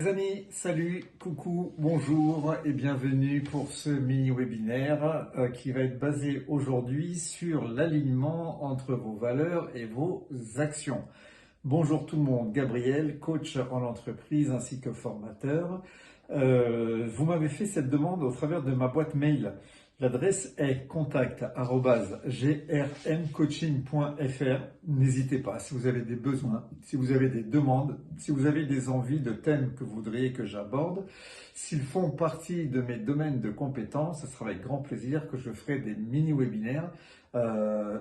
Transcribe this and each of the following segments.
Les amis, salut, coucou, bonjour et bienvenue pour ce mini-webinaire qui va être basé aujourd'hui sur l'alignement entre vos valeurs et vos actions. Bonjour tout le monde, Gabriel, coach en entreprise ainsi que formateur. Vous m'avez fait cette demande au travers de ma boîte mail. L'adresse est contact@grmcoaching.fr. N'hésitez pas, si vous avez des besoins, si vous avez des demandes, si vous avez des envies de thèmes que vous voudriez que j'aborde, s'ils font partie de mes domaines de compétences, ce sera avec grand plaisir que je ferai des mini-webinaires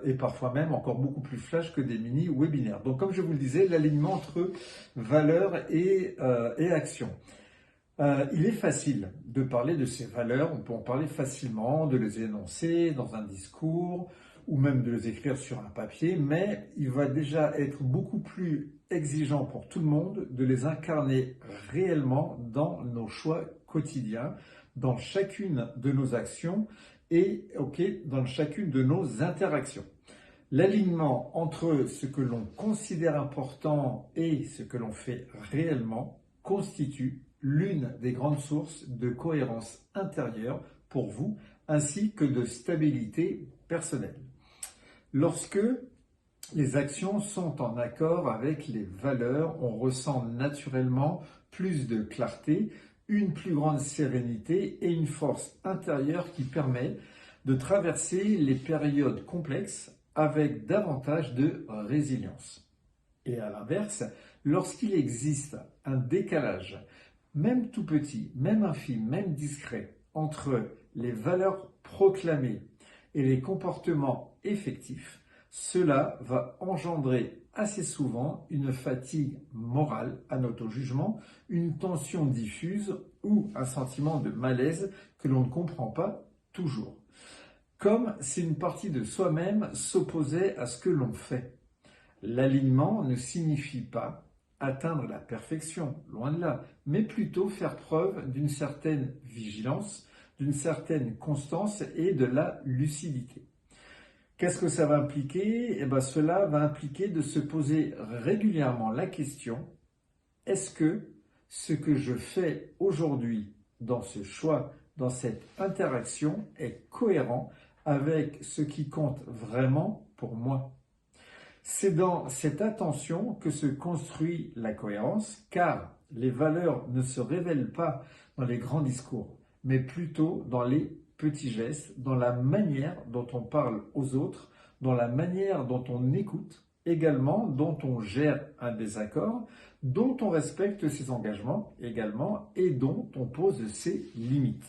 et parfois même encore beaucoup plus flash que des mini-webinaires. Donc comme je vous le disais, l'alignement entre valeurs et action. Il est facile de parler de ces valeurs, on peut en parler facilement, de les énoncer dans un discours ou même de les écrire sur un papier, mais il va déjà être beaucoup plus exigeant pour tout le monde de les incarner réellement dans nos choix quotidiens, dans chacune de nos actions et dans chacune de nos interactions. L'alignement entre ce que l'on considère important et ce que l'on fait réellement constitue l'une des grandes sources de cohérence intérieure pour vous, ainsi que de stabilité personnelle. Lorsque les actions sont en accord avec les valeurs, on ressent naturellement plus de clarté, une plus grande sérénité et une force intérieure qui permet de traverser les périodes complexes avec davantage de résilience. Et à l'inverse, lorsqu'il existe un décalage, même tout petit, même infime, même discret, entre les valeurs proclamées et les comportements effectifs, cela va engendrer assez souvent une fatigue morale à notre jugement, une tension diffuse ou un sentiment de malaise que l'on ne comprend pas toujours. Comme si une partie de soi-même s'opposait à ce que l'on fait. L'alignement ne signifie pas atteindre la perfection, loin de là, mais plutôt faire preuve d'une certaine vigilance, d'une certaine constance et de la lucidité. Qu'est-ce que ça va impliquer? Cela va impliquer de se poser régulièrement la question, est-ce que ce que je fais aujourd'hui dans ce choix, dans cette interaction, est cohérent avec ce qui compte vraiment pour moi? C'est dans cette attention que se construit la cohérence, car les valeurs ne se révèlent pas dans les grands discours, mais plutôt dans les petits gestes, dans la manière dont on parle aux autres, dans la manière dont on écoute, également dont on gère un désaccord, dont on respecte ses engagements également et dont on pose ses limites.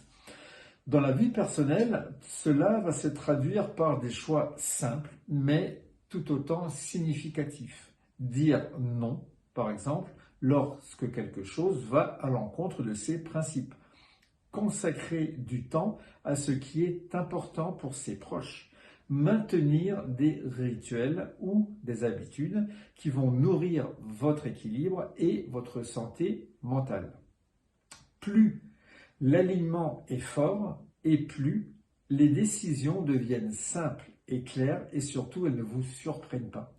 Dans la vie personnelle, cela va se traduire par des choix simples, mais tout autant significatifs. Dire non, par exemple, lorsque quelque chose va à l'encontre de ses principes. Consacrer du temps à ce qui est important pour ses proches. Maintenir des rituels ou des habitudes qui vont nourrir votre équilibre et votre santé mentale. Plus l'alignement est fort et plus les décisions deviennent simples et claires et surtout elles ne vous surprennent pas.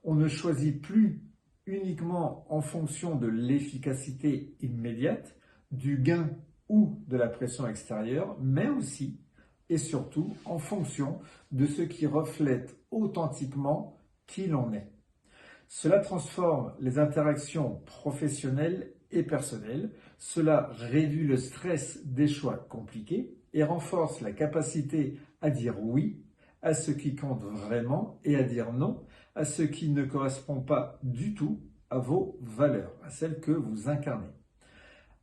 On ne choisit plus uniquement en fonction de l'efficacité immédiate, du gain ou de la pression extérieure, mais aussi et surtout en fonction de ce qui reflète authentiquement qui l'on est. Cela transforme les interactions professionnelles et personnelles, cela réduit le stress des choix compliqués et renforce la capacité à dire oui à ce qui compte vraiment et à dire non à ce qui ne correspond pas du tout à vos valeurs, à celles que vous incarnez.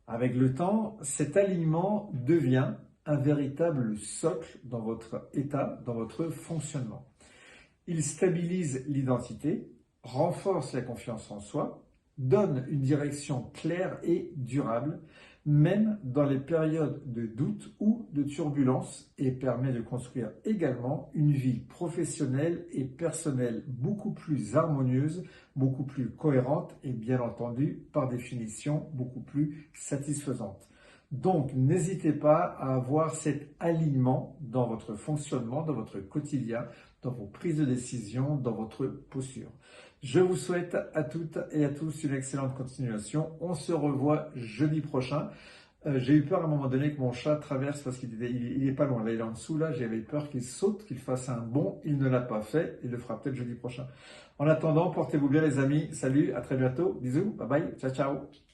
Avec le temps, cet alignement devient un véritable socle dans votre état, dans votre fonctionnement. Il stabilise l'identité, renforce la confiance en soi, donne une direction claire et durable, même dans les périodes de doute ou de turbulence, et permet de construire également une vie professionnelle et personnelle beaucoup plus harmonieuse, beaucoup plus cohérente et bien entendu, par définition, beaucoup plus satisfaisante. Donc, n'hésitez pas à avoir cet alignement dans votre fonctionnement, dans votre quotidien, dans vos prises de décision, dans votre posture. Je vous souhaite à toutes et à tous une excellente continuation. On se revoit jeudi prochain. J'ai eu peur à un moment donné que mon chat traverse parce il est pas loin. Là, il est en dessous. Là, j'avais peur qu'il saute, qu'il fasse un bond. Il ne l'a pas fait. Il le fera peut-être jeudi prochain. En attendant, portez-vous bien les amis. Salut, à très bientôt. Bisous, bye bye, ciao ciao.